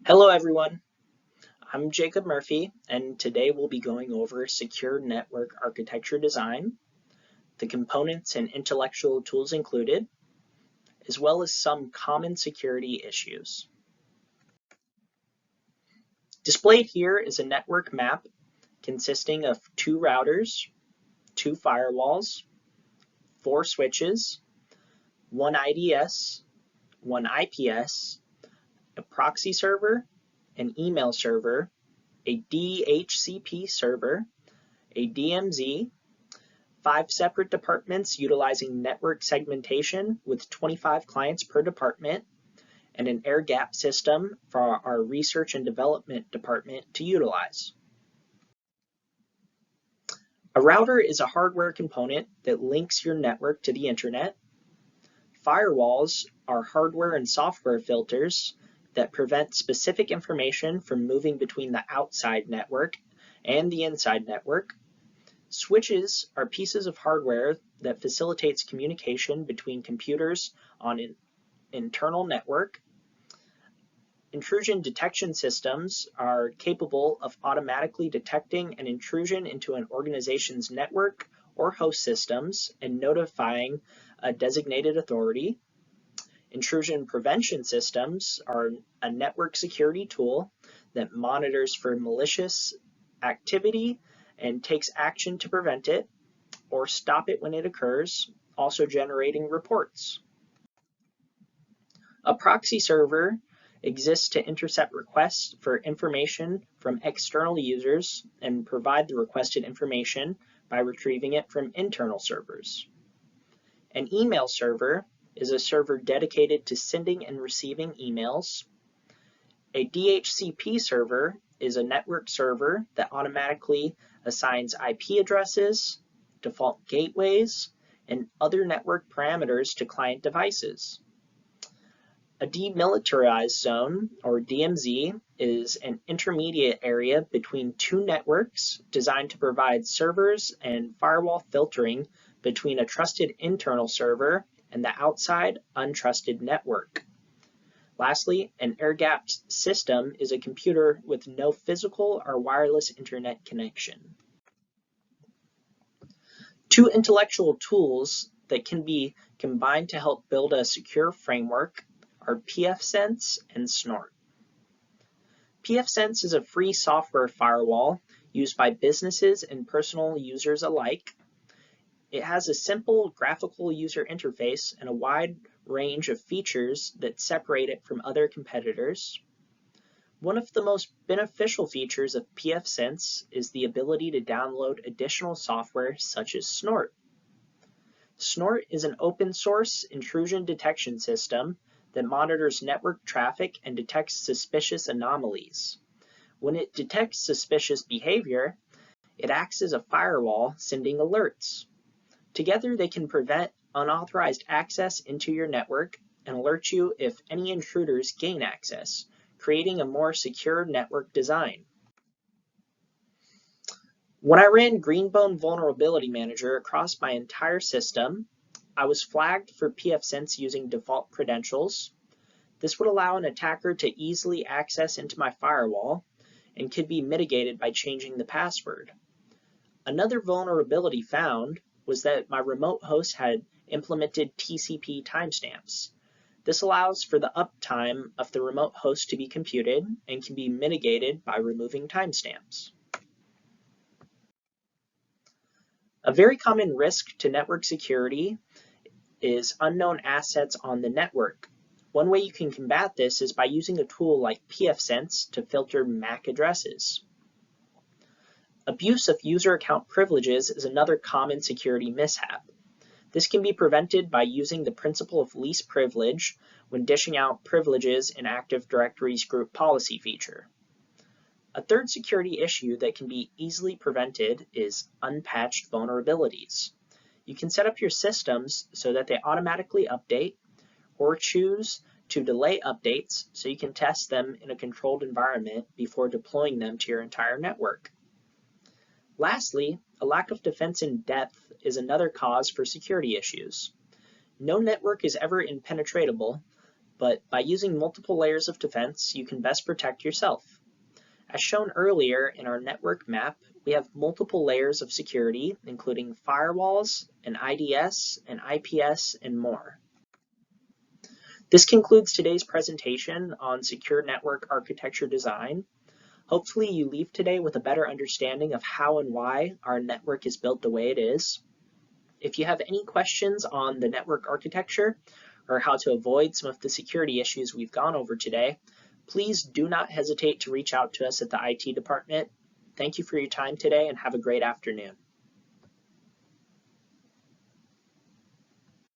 Hello everyone, I'm Jacob Murphy, and today we'll be going over secure network architecture design, the components and intellectual tools included, as well as some common security issues. Displayed here is a network map consisting of 2 routers, 2 firewalls, 4 switches, 1 IDS, 1 IPS, a proxy server, an email server, a DHCP server, a DMZ, 5 separate departments utilizing network segmentation with 25 clients per department, and an air-gapped system for our research and development department to utilize. A router is a hardware component that links your network to the internet. Firewalls are hardware and software filters that prevent specific information from moving between the outside network and the inside network. Switches are pieces of hardware that facilitates communication between computers on an internal network. Intrusion detection systems are capable of automatically detecting an intrusion into an organization's network or host systems and notifying a designated authority. Intrusion prevention systems are a network security tool that monitors for malicious activity and takes action to prevent it or stop it when it occurs, also generating reports. A proxy server exists to intercept requests for information from external users and provide the requested information by retrieving it from internal servers. An email server is a server dedicated to sending and receiving emails. A DHCP server is a network server that automatically assigns IP addresses, default gateways, and other network parameters to client devices. A demilitarized zone, or DMZ, is an intermediate area between 2 networks designed to provide servers and firewall filtering between a trusted internal server and the outside untrusted network. Lastly, an air-gapped system is a computer with no physical or wireless internet connection. 2 intellectual tools that can be combined to help build a secure framework are pfSense and Snort. pfSense is a free software firewall used by businesses and personal users alike. It has a simple graphical user interface and a wide range of features that separate it from other competitors. One of the most beneficial features of pfSense is the ability to download additional software such as Snort. Snort is an open source intrusion detection system that monitors network traffic and detects suspicious anomalies. When it detects suspicious behavior, it acts as a firewall, sending alerts. Together, they can prevent unauthorized access into your network and alert you if any intruders gain access, creating a more secure network design. When I ran Greenbone Vulnerability Manager across my entire system, I was flagged for pfSense using default credentials. This would allow an attacker to easily access into my firewall and could be mitigated by changing the password. Another vulnerability found was that my remote host had implemented TCP timestamps. This allows for the uptime of the remote host to be computed and can be mitigated by removing timestamps. A very common risk to network security is unknown assets on the network. One way you can combat this is by using a tool like pfSense to filter MAC addresses. Abuse of user account privileges is another common security mishap. This can be prevented by using the principle of least privilege when dishing out privileges in Active Directory's group policy feature. A third security issue that can be easily prevented is unpatched vulnerabilities. You can set up your systems so that they automatically update, or choose to delay updates so you can test them in a controlled environment before deploying them to your entire network. Lastly, a lack of defense in depth is another cause for security issues. No network is ever impenetrable, but by using multiple layers of defense, you can best protect yourself. As shown earlier in our network map, we have multiple layers of security, including firewalls, an IDS, an IPS, and more. This concludes today's presentation on secure network architecture design. Hopefully you leave today with a better understanding of how and why our network is built the way it is. If you have any questions on the network architecture or how to avoid some of the security issues we've gone over today, please do not hesitate to reach out to us at the IT department. Thank you for your time today and have a great afternoon.